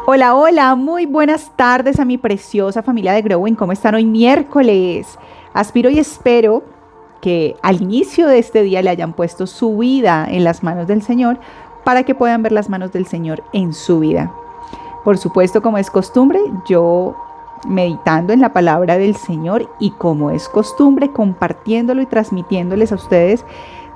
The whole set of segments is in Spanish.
Hola, hola, muy buenas tardes a mi preciosa familia de Growing. ¿Cómo están hoy miércoles? Aspiro y espero que al inicio de este día le hayan puesto su vida en las manos del Señor para que puedan ver las manos del Señor en su vida. Por supuesto, como es costumbre, yo meditando en la palabra del Señor y como es costumbre, compartiéndolo y transmitiéndoles a ustedes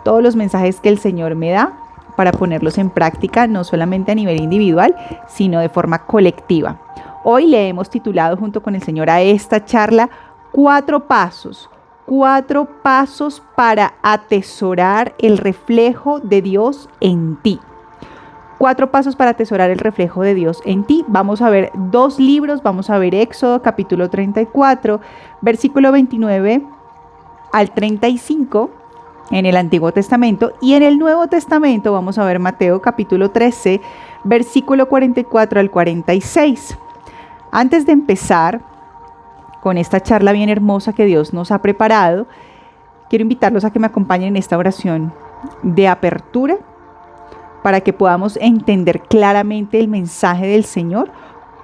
todos los mensajes que el Señor me da para ponerlos en práctica, no solamente a nivel individual, sino de forma colectiva. Hoy le hemos titulado junto con el Señor a esta charla cuatro pasos para atesorar el reflejo de Dios en ti. 4 pasos para atesorar el reflejo de Dios en ti. Vamos a ver 2 libros, vamos a ver Éxodo capítulo 34, versículo 29 al 35 en el Antiguo Testamento, y en el Nuevo Testamento vamos a ver Mateo capítulo 13, versículo 44 al 46. Antes de empezar con esta charla bien hermosa que Dios nos ha preparado, quiero invitarlos a que me acompañen en esta oración de apertura para que podamos entender claramente el mensaje del Señor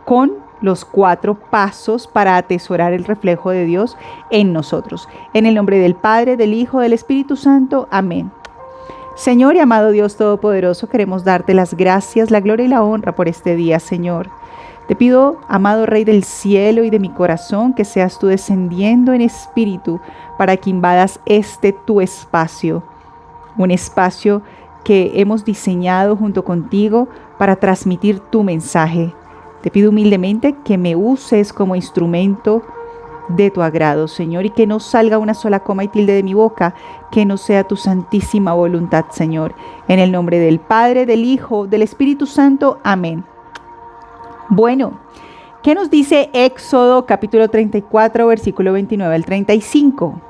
con los 4 pasos para atesorar el reflejo de Dios en nosotros. En el nombre del Padre, del Hijo, del Espíritu Santo. Amén. Señor y amado Dios Todopoderoso, queremos darte las gracias, la gloria y la honra por este día, Señor. Te pido, amado Rey del cielo y de mi corazón, que seas tú descendiendo en espíritu para que invadas tu espacio, un espacio que hemos diseñado junto contigo para transmitir tu mensaje. Te pido humildemente que me uses como instrumento de tu agrado, Señor, y que no salga una sola coma y tilde de mi boca, que no sea tu santísima voluntad, Señor. En el nombre del Padre, del Hijo, del Espíritu Santo. Amén. Bueno, ¿qué nos dice Éxodo capítulo 34, versículo 29 al 35?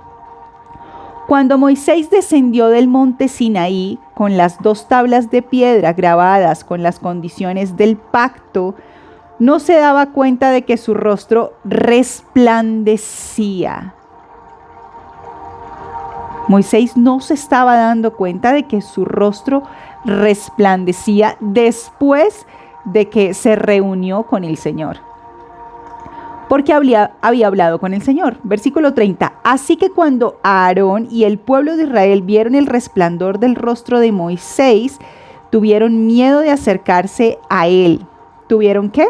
Cuando Moisés descendió del monte Sinaí con las 2 tablas de piedra grabadas con las condiciones del pacto, no se daba cuenta de que su rostro resplandecía. Moisés no se estaba dando cuenta de que su rostro resplandecía después de que se reunió con el Señor, porque había hablado con el Señor. Versículo 30. Así que cuando Aarón y el pueblo de Israel vieron el resplandor del rostro de Moisés, tuvieron miedo de acercarse a él. ¿Tuvieron qué?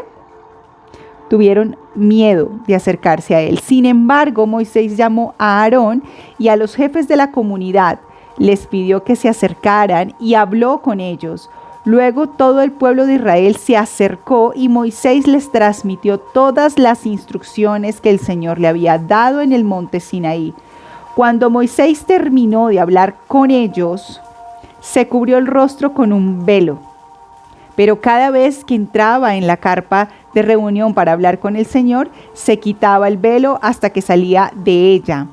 Tuvieron miedo de acercarse a él. Sin embargo, Moisés llamó a Aarón y a los jefes de la comunidad, les pidió que se acercaran y habló con ellos. Luego todo el pueblo de Israel se acercó y Moisés les transmitió todas las instrucciones que el Señor le había dado en el monte Sinaí. Cuando Moisés terminó de hablar con ellos, se cubrió el rostro con un velo. Pero cada vez que entraba en la carpa de reunión para hablar con el Señor, se quitaba el velo hasta que salía de ella.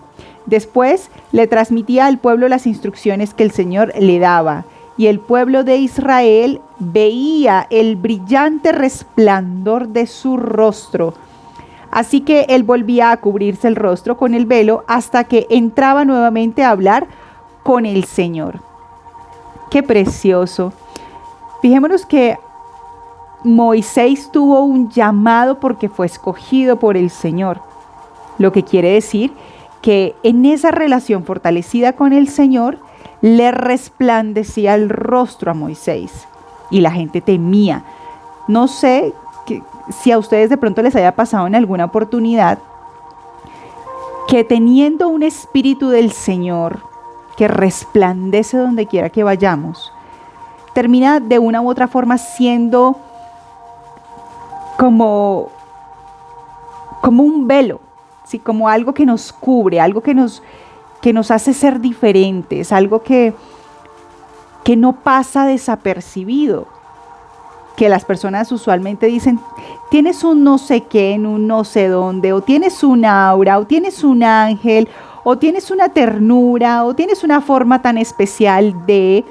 Después le transmitía al pueblo las instrucciones que el Señor le daba, y el pueblo de Israel veía el brillante resplandor de su rostro. Así que él volvía a cubrirse el rostro con el velo hasta que entraba nuevamente a hablar con el Señor. ¡Qué precioso! Fijémonos que Moisés tuvo un llamado porque fue escogido por el Señor, lo que quiere decir que en esa relación fortalecida con el Señor le resplandecía el rostro a Moisés y la gente temía. No sé si a ustedes de pronto les haya pasado en alguna oportunidad que teniendo un espíritu del Señor que resplandece donde quiera que vayamos, termina de una u otra forma siendo como un velo, ¿sí? Como algo que nos cubre, algo que nos hace ser diferentes, algo que no pasa desapercibido, que las personas usualmente dicen, tienes un no sé qué en un no sé dónde, o tienes un aura, o tienes un ángel, o tienes una ternura, o tienes una forma tan especial de...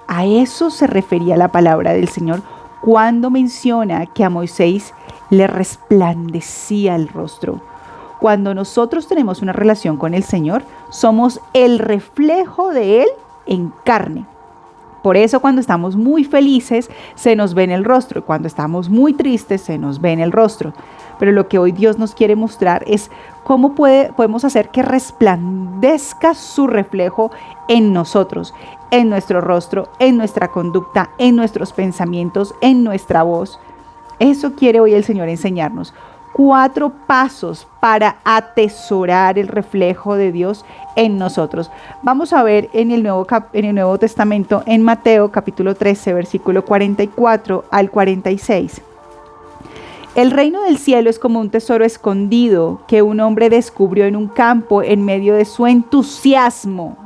A eso se refería la palabra del Señor cuando menciona que a Moisés le resplandecía el rostro. Cuando nosotros tenemos una relación con el Señor, somos el reflejo de Él en carne. Por eso cuando estamos muy felices se nos ve en el rostro y cuando estamos muy tristes se nos ve en el rostro. Pero lo que hoy Dios nos quiere mostrar es cómo podemos hacer que resplandezca su reflejo en nosotros, en nuestro rostro, en nuestra conducta, en nuestros pensamientos, en nuestra voz. Eso quiere hoy el Señor enseñarnos. 4 pasos para atesorar el reflejo de Dios en nosotros. Vamos a ver en el Nuevo Testamento, en Mateo capítulo 13, versículo 44 al 46. El reino del cielo es como un tesoro escondido que un hombre descubrió en un campo en medio de su entusiasmo.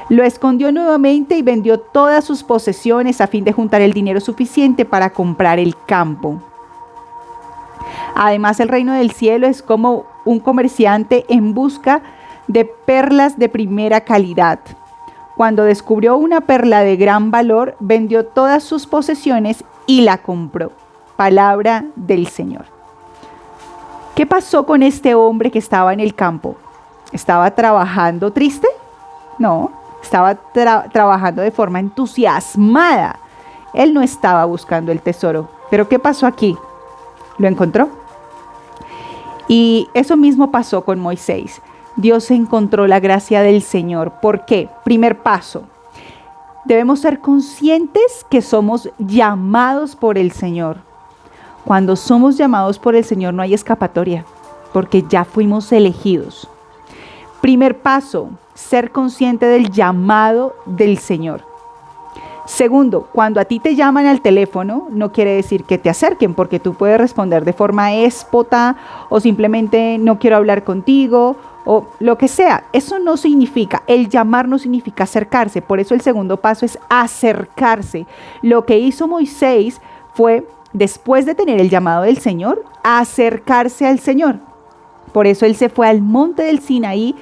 Lo escondió nuevamente y vendió todas sus posesiones a fin de juntar el dinero suficiente para comprar el campo. Además, el reino del cielo es como un comerciante en busca de perlas de primera calidad. Cuando descubrió una perla de gran valor, vendió todas sus posesiones y la compró. Palabra del Señor. ¿Qué pasó con este hombre que estaba en el campo? ¿Estaba trabajando triste? No, estaba trabajando de forma entusiasmada. Él no estaba buscando el tesoro. ¿Pero qué pasó aquí? ¿Lo encontró? Y eso mismo pasó con Moisés. Dios encontró la gracia del Señor. ¿Por qué? Primer paso. Debemos ser conscientes que somos llamados por el Señor. Cuando somos llamados por el Señor no hay escapatoria, porque ya fuimos elegidos. Primer paso, ser consciente del llamado del Señor. Segundo, cuando a ti te llaman al teléfono, no quiere decir que te acerquen, porque tú puedes responder de forma éspota o simplemente no quiero hablar contigo o lo que sea. Eso no significa, el llamar no significa acercarse. Por eso el segundo paso es acercarse. Lo que hizo Moisés fue, después de tener el llamado del Señor, acercarse al Señor. Por eso él se fue al monte del Sinaí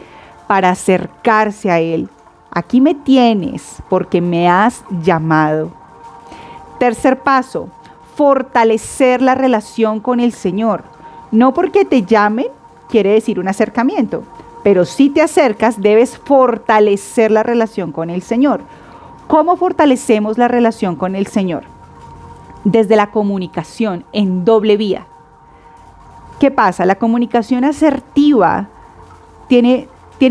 para acercarse a él. Aquí me tienes porque me has llamado. Tercer paso, fortalecer la relación con el Señor. No porque te llamen quiere decir un acercamiento, pero si te acercas debes fortalecer la relación con el Señor. ¿Cómo fortalecemos la relación con el Señor? Desde la comunicación en doble vía. ¿Qué pasa? La comunicación asertiva tiene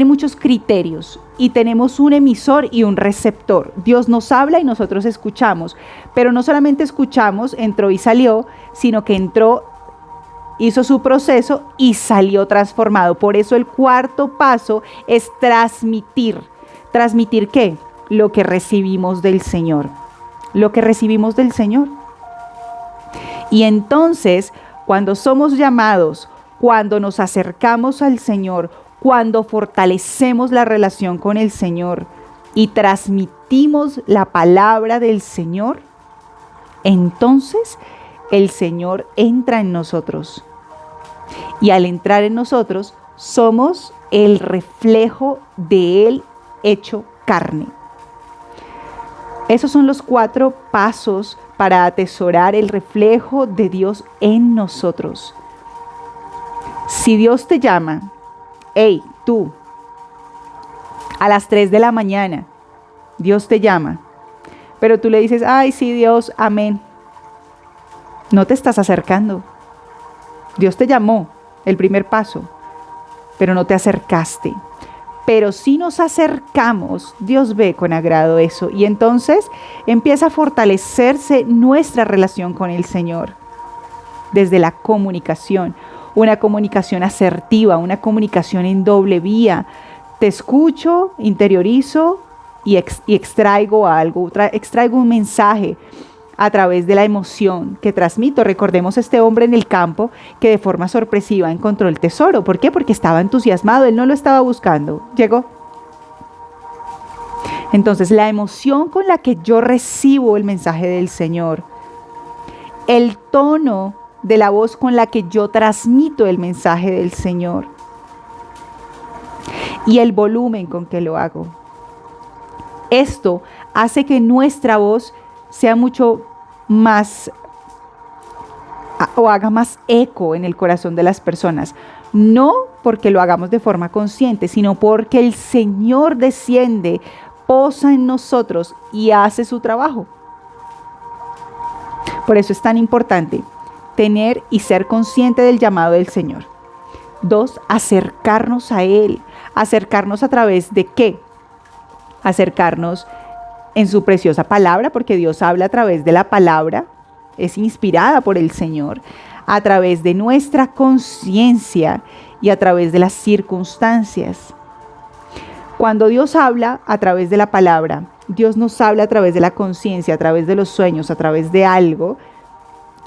muchos criterios y tenemos un emisor y un receptor. Dios nos habla y nosotros escuchamos, pero no solamente escuchamos, entró y salió, sino que entró, hizo su proceso y salió transformado. Por eso el cuarto paso es transmitir. ¿Transmitir qué? Lo que recibimos del Señor. Lo que recibimos del Señor. Y entonces, cuando somos llamados, cuando nos acercamos al Señor, cuando fortalecemos la relación con el Señor y transmitimos la palabra del Señor, entonces el Señor entra en nosotros. Y al entrar en nosotros, somos el reflejo de Él hecho carne. Esos son los 4 pasos para atesorar el reflejo de Dios en nosotros. Si Dios te llama, hey, tú, a las 3 de la mañana, Dios te llama, pero tú le dices, ay, sí, Dios, amén. No te estás acercando. Dios te llamó, el primer paso, pero no te acercaste. Pero si nos acercamos, Dios ve con agrado eso y entonces empieza a fortalecerse nuestra relación con el Señor desde la comunicación, una comunicación asertiva, una comunicación en doble vía. Te escucho, interiorizo y extraigo algo, extraigo un mensaje a través de la emoción que transmito. Recordemos este hombre en el campo que de forma sorpresiva encontró el tesoro. ¿Por qué? Porque estaba entusiasmado, él no lo estaba buscando, llegó. Entonces, la emoción con la que yo recibo el mensaje del Señor, el tono de la voz con la que yo transmito el mensaje del Señor y el volumen con que lo hago. Esto hace que nuestra voz sea mucho más o haga más eco en el corazón de las personas. No porque lo hagamos de forma consciente, sino porque el Señor desciende posa en nosotros y hace su trabajo. Por eso es tan importante tener y ser consciente del llamado del Señor. 2, acercarnos a Él. Acercarnos a través de ¿qué? Acercarnos en su preciosa palabra, porque Dios habla a través de la palabra, es inspirada por el Señor, a través de nuestra conciencia y a través de las circunstancias. Cuando Dios habla a través de la palabra, Dios nos habla a través de la conciencia, a través de los sueños, a través de algo,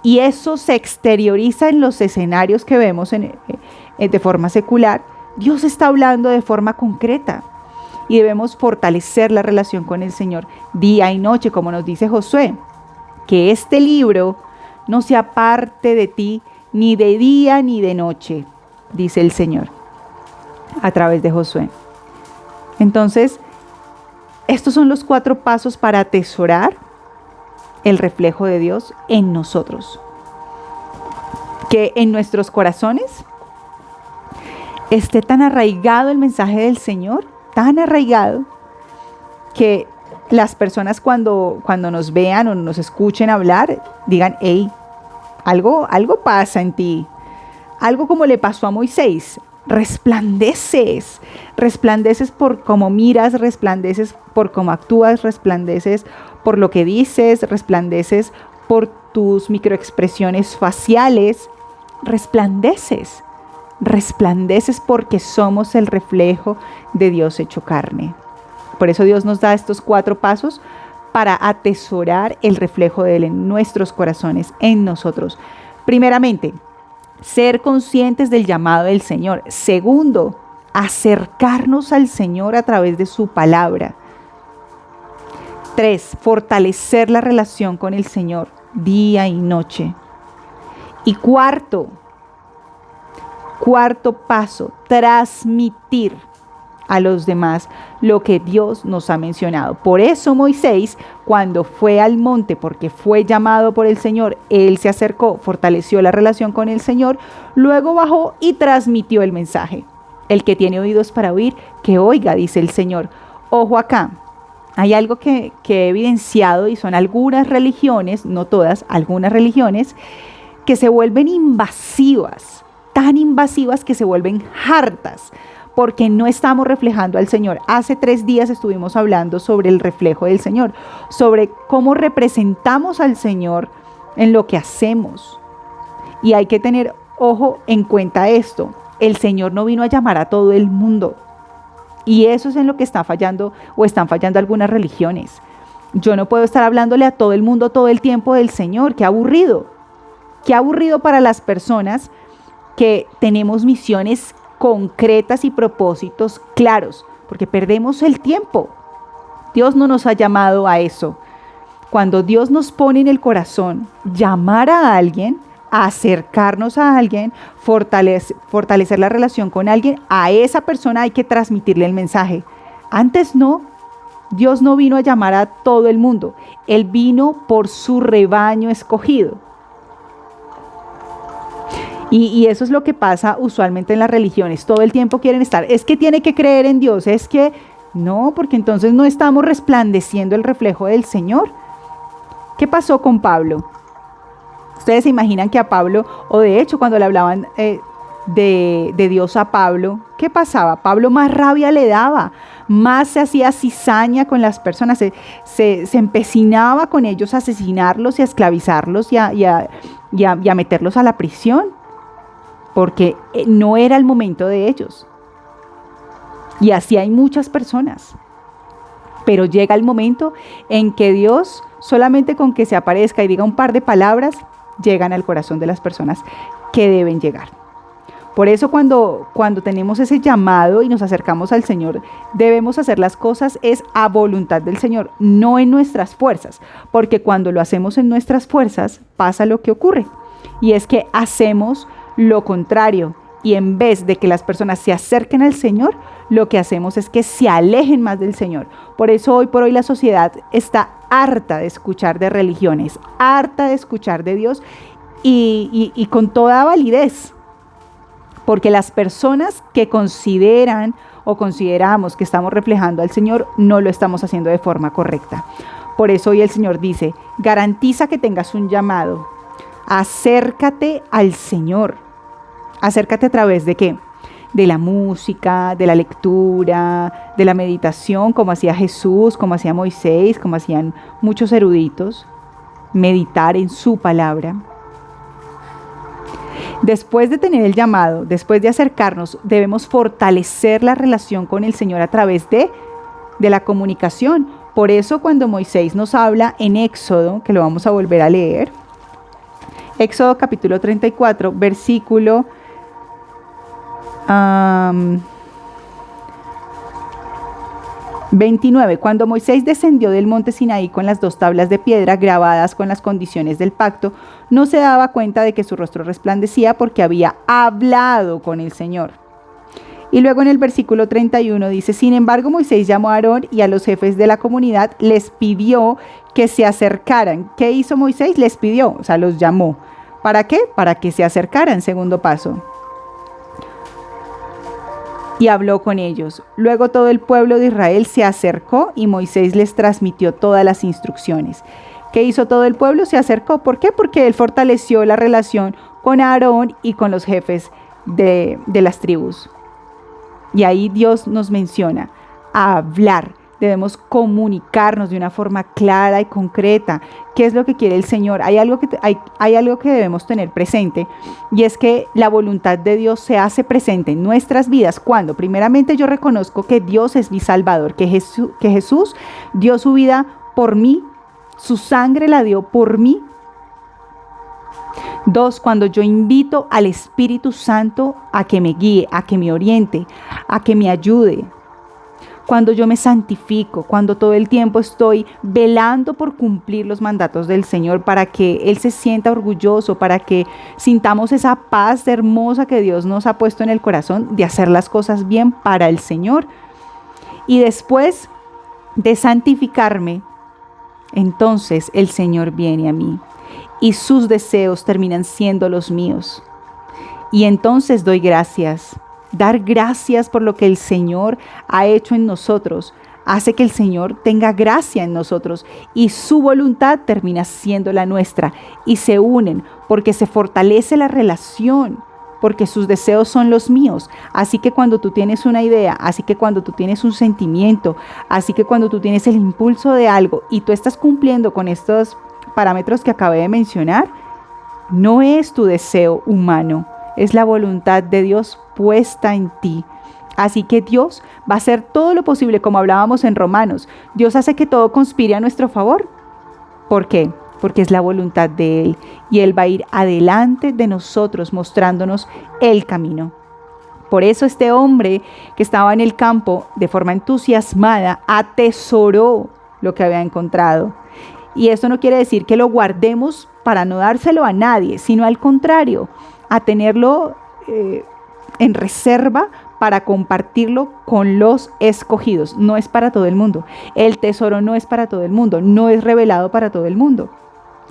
y eso se exterioriza en los escenarios que vemos de forma secular. Dios está hablando de forma concreta y debemos fortalecer la relación con el Señor día y noche, como nos dice Josué, que este libro no se aparte de ti ni de día ni de noche, dice el Señor a través de Josué. Entonces, estos son los 4 pasos para atesorar el reflejo de Dios en nosotros. Que en nuestros corazones esté tan arraigado el mensaje del Señor, tan arraigado, que las personas cuando nos vean o nos escuchen hablar, digan, hey, algo pasa en ti. Algo como le pasó a Moisés. Resplandeces por cómo miras, resplandeces por cómo actúas, resplandeces por lo que dices, resplandeces por tus microexpresiones faciales, resplandeces porque somos el reflejo de Dios hecho carne. Por eso Dios nos da estos 4 pasos para atesorar el reflejo de Él en nuestros corazones, en nosotros. Primeramente, ser conscientes del llamado del Señor. Segundo, acercarnos al Señor a través de su palabra. 3, fortalecer la relación con el Señor día y noche. Y cuarto paso, transmitir a los demás lo que Dios nos ha mencionado. Por eso Moisés, cuando fue al monte, porque fue llamado por el Señor, él se acercó, fortaleció la relación con el Señor, luego bajó y transmitió el mensaje. El que tiene oídos para oír, que oiga, dice el Señor. Ojo acá, hay algo que he evidenciado y son algunas religiones, no todas, algunas religiones, que se vuelven invasivas, tan invasivas que se vuelven hartas, porque no estamos reflejando al Señor. Hace 3 días estuvimos hablando sobre el reflejo del Señor, sobre cómo representamos al Señor en lo que hacemos. Y hay que tener ojo en cuenta esto. El Señor no vino a llamar a todo el mundo. Y eso es en lo que está fallando o están fallando algunas religiones. Yo no puedo estar hablándole a todo el mundo todo el tiempo del Señor. ¡Qué aburrido! ¡Qué aburrido para las personas que tenemos misiones concretas y propósitos claros! Porque perdemos el tiempo. Dios no nos ha llamado a eso. Cuando Dios nos pone en el corazón llamar a alguien, acercarnos a alguien, fortalecer la relación con alguien, a esa persona hay que transmitirle el mensaje. Antes no, Dios no vino a llamar a todo el mundo. Él vino por su rebaño escogido. Y eso es lo que pasa usualmente en las religiones. Todo el tiempo quieren estar, es que tiene que creer en Dios, es que no, porque entonces no estamos resplandeciendo el reflejo del Señor. ¿Qué pasó con Pablo? Ustedes se imaginan que a Pablo, o de hecho cuando le hablaban de Dios a Pablo, ¿qué pasaba? Pablo más rabia le daba, más se hacía cizaña con las personas, se empecinaba con ellos a asesinarlos y a esclavizarlos y a meterlos a la prisión, porque no era el momento de ellos. Y así hay muchas personas. Pero llega el momento en que Dios, solamente con que se aparezca y diga un par de palabras, llegan al corazón de las personas que deben llegar. Por eso cuando tenemos ese llamado y nos acercamos al Señor, debemos hacer las cosas es a voluntad del Señor, no en nuestras fuerzas, porque cuando lo hacemos en nuestras fuerzas pasa lo que ocurre, y es que hacemos lo contrario, y en vez de que las personas se acerquen al Señor, lo que hacemos es que se alejen más del Señor. Por eso hoy por hoy la sociedad está harta de escuchar de religiones, harta de escuchar de Dios y con toda validez. Porque las personas que consideran o consideramos que estamos reflejando al Señor, no lo estamos haciendo de forma correcta. Por eso hoy el Señor dice, garantiza que tengas un llamado. Acércate al Señor. Acércate a través de ¿qué? De la música, de la lectura, de la meditación, como hacía Jesús, como hacía Moisés, como hacían muchos eruditos. Meditar en su palabra. Después de tener el llamado, después de acercarnos, debemos fortalecer la relación con el Señor a través de la comunicación. Por eso cuando Moisés nos habla en Éxodo, que lo vamos a volver a leer, Éxodo capítulo 34, versículo 29. Cuando Moisés descendió del monte Sinaí con las 2 tablas de piedra grabadas con las condiciones del pacto, no se daba cuenta de que su rostro resplandecía porque había hablado con el Señor. Y luego en el versículo 31 dice, sin embargo Moisés llamó a Aarón y a los jefes de la comunidad, les pidió que se acercaran. ¿Qué hizo Moisés? Les pidió, o sea, los llamó. ¿Para qué? Para que se acercaran, segundo paso. Y habló con ellos. Luego todo el pueblo de Israel se acercó y Moisés les transmitió todas las instrucciones. ¿Qué hizo todo el pueblo? Se acercó. ¿Por qué? Porque él fortaleció la relación con Aarón y con los jefes de las tribus. Y ahí Dios nos menciona a hablar. Debemos comunicarnos de una forma clara y concreta. ¿Qué es lo que quiere el Señor? Hay algo que debemos tener presente, y es que la voluntad de Dios se hace presente en nuestras vidas cuando primeramente yo reconozco que Dios es mi Salvador, que Jesús dio su vida por mí, su sangre la dio por mí. 2, cuando yo invito al Espíritu Santo a que me guíe, a que me oriente, a que me ayude. Cuando yo me santifico, cuando todo el tiempo estoy velando por cumplir los mandatos del Señor para que Él se sienta orgulloso, para que sintamos esa paz hermosa que Dios nos ha puesto en el corazón de hacer las cosas bien para el Señor. Y después de santificarme, entonces el Señor viene a mí y sus deseos terminan siendo los míos. Y entonces doy gracias. Dar gracias por lo que el Señor ha hecho en nosotros hace que el Señor tenga gracia en nosotros y su voluntad termina siendo la nuestra y se unen porque se fortalece la relación, porque sus deseos son los míos. Así que cuando tú tienes una idea, así que cuando tú tienes un sentimiento, así que cuando tú tienes el impulso de algo y tú estás cumpliendo con estos parámetros que acabé de mencionar, no es tu deseo humano, es la voluntad de Dios puesta en ti. Así que Dios va a hacer todo lo posible, como hablábamos en Romanos. Dios hace que todo conspire a nuestro favor. ¿Por qué? Porque es la voluntad de Él y Él va a ir adelante de nosotros mostrándonos el camino. Por eso este hombre que estaba en el campo de forma entusiasmada atesoró lo que había encontrado. Y esto no quiere decir que lo guardemos para no dárselo a nadie, sino al contrario, a tenerlo en reserva para compartirlo con los escogidos. No es para todo el mundo. El tesoro no es para todo el mundo, no es revelado para todo el mundo.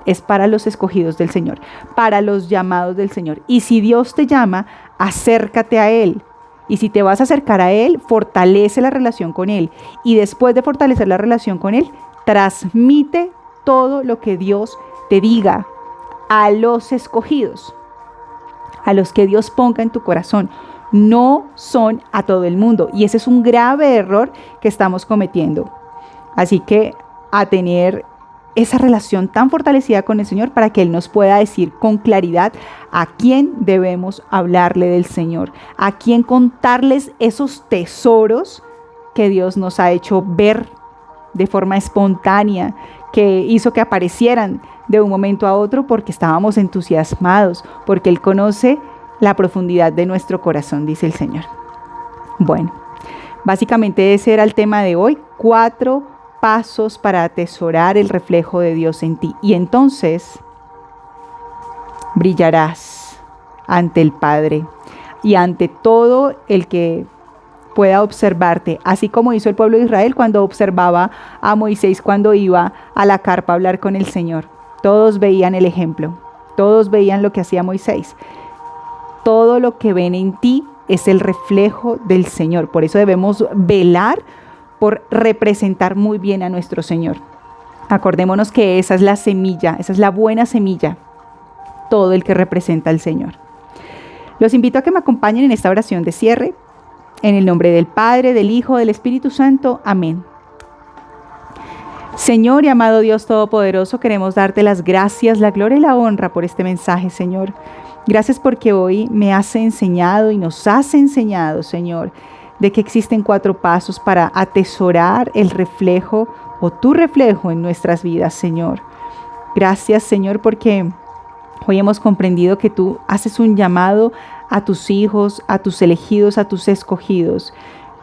Es para los escogidos del Señor, para los llamados del Señor. Y si Dios te llama, acércate a Él. Y si te vas a acercar a Él, fortalece la relación con Él. Y después de fortalecer la relación con Él, transmite todo lo que Dios te diga a los escogidos, a los que Dios ponga en tu corazón. No son a todo el mundo. Y ese es un grave error que estamos cometiendo. Así que a tener esa relación tan fortalecida con el Señor para que Él nos pueda decir con claridad a quién debemos hablarle del Señor, a quién contarles esos tesoros que Dios nos ha hecho ver de forma espontánea, que hizo que aparecieran de un momento a otro porque estábamos entusiasmados, porque Él conoce la profundidad de nuestro corazón, dice el Señor. Bueno, básicamente ese era el tema de hoy, 4 pasos para atesorar el reflejo de Dios en ti. Y entonces brillarás ante el Padre y ante todo el que pueda observarte, así como hizo el pueblo de Israel cuando observaba a Moisés cuando iba a la carpa a hablar con el Señor. Todos veían el ejemplo, todos veían lo que hacía Moisés. Todo lo que ven en ti es el reflejo del Señor. Por eso debemos velar por representar muy bien a nuestro Señor. Acordémonos que esa es la semilla, esa es la buena semilla, todo el que representa al Señor. Los invito a que me acompañen en esta oración de cierre. En el nombre del Padre, del Hijo, del Espíritu Santo. Amén. Señor y amado Dios Todopoderoso, queremos darte las gracias, la gloria y la honra por este mensaje, Señor. Gracias porque hoy me has enseñado y nos has enseñado, Señor, de que existen 4 pasos para atesorar el reflejo o tu reflejo en nuestras vidas, Señor. Gracias, Señor, porque hoy hemos comprendido que tú haces un llamado a tus hijos, a tus elegidos, a tus escogidos.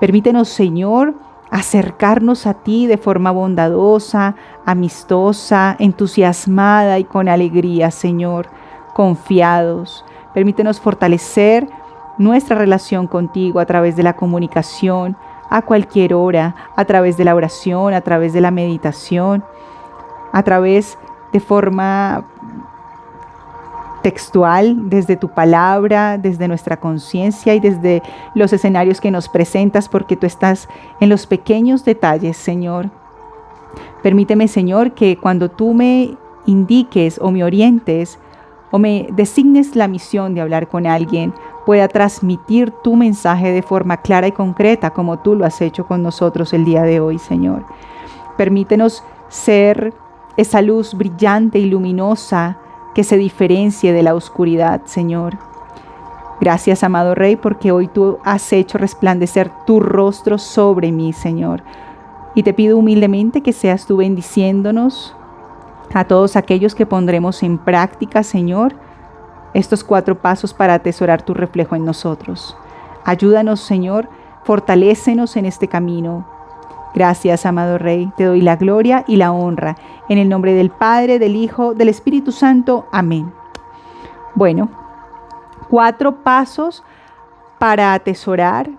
Permítenos, Señor, acercarnos a ti de forma bondadosa, amistosa, entusiasmada y con alegría, Señor, confiados. Permítenos fortalecer nuestra relación contigo a través de la comunicación, a cualquier hora, a través de la oración, a través de la meditación, a través de forma textual, desde tu palabra, desde nuestra conciencia y desde los escenarios que nos presentas, porque tú estás en los pequeños detalles, Señor. Permíteme, Señor, que cuando tú me indiques o me orientes o me designes la misión de hablar con alguien, pueda transmitir tu mensaje de forma clara y concreta, como tú lo has hecho con nosotros el día de hoy, Señor. Permítenos ser esa luz brillante y luminosa que se diferencie de la oscuridad, Señor. Gracias, amado Rey, porque hoy tú has hecho resplandecer tu rostro sobre mí, Señor. Y te pido humildemente que seas tú bendiciéndonos a todos aquellos que pondremos en práctica, Señor, estos 4 pasos para atesorar tu reflejo en nosotros. Ayúdanos, Señor, fortalécenos en este camino. Gracias, amado Rey, te doy la gloria y la honra. En el nombre del Padre, del Hijo, del Espíritu Santo. Amén. Bueno, 4 pasos para atesorar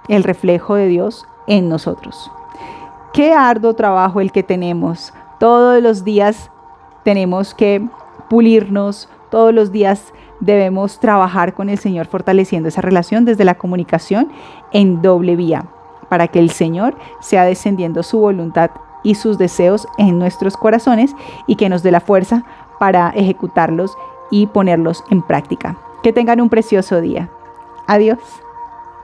el reflejo de Dios en nosotros. Qué arduo trabajo el que tenemos. Todos los días tenemos que pulirnos, todos los días debemos trabajar con el Señor fortaleciendo esa relación desde la comunicación en doble vía, para que el Señor sea descendiendo su voluntad y sus deseos en nuestros corazones y que nos dé la fuerza para ejecutarlos y ponerlos en práctica. Que tengan un precioso día. Adiós.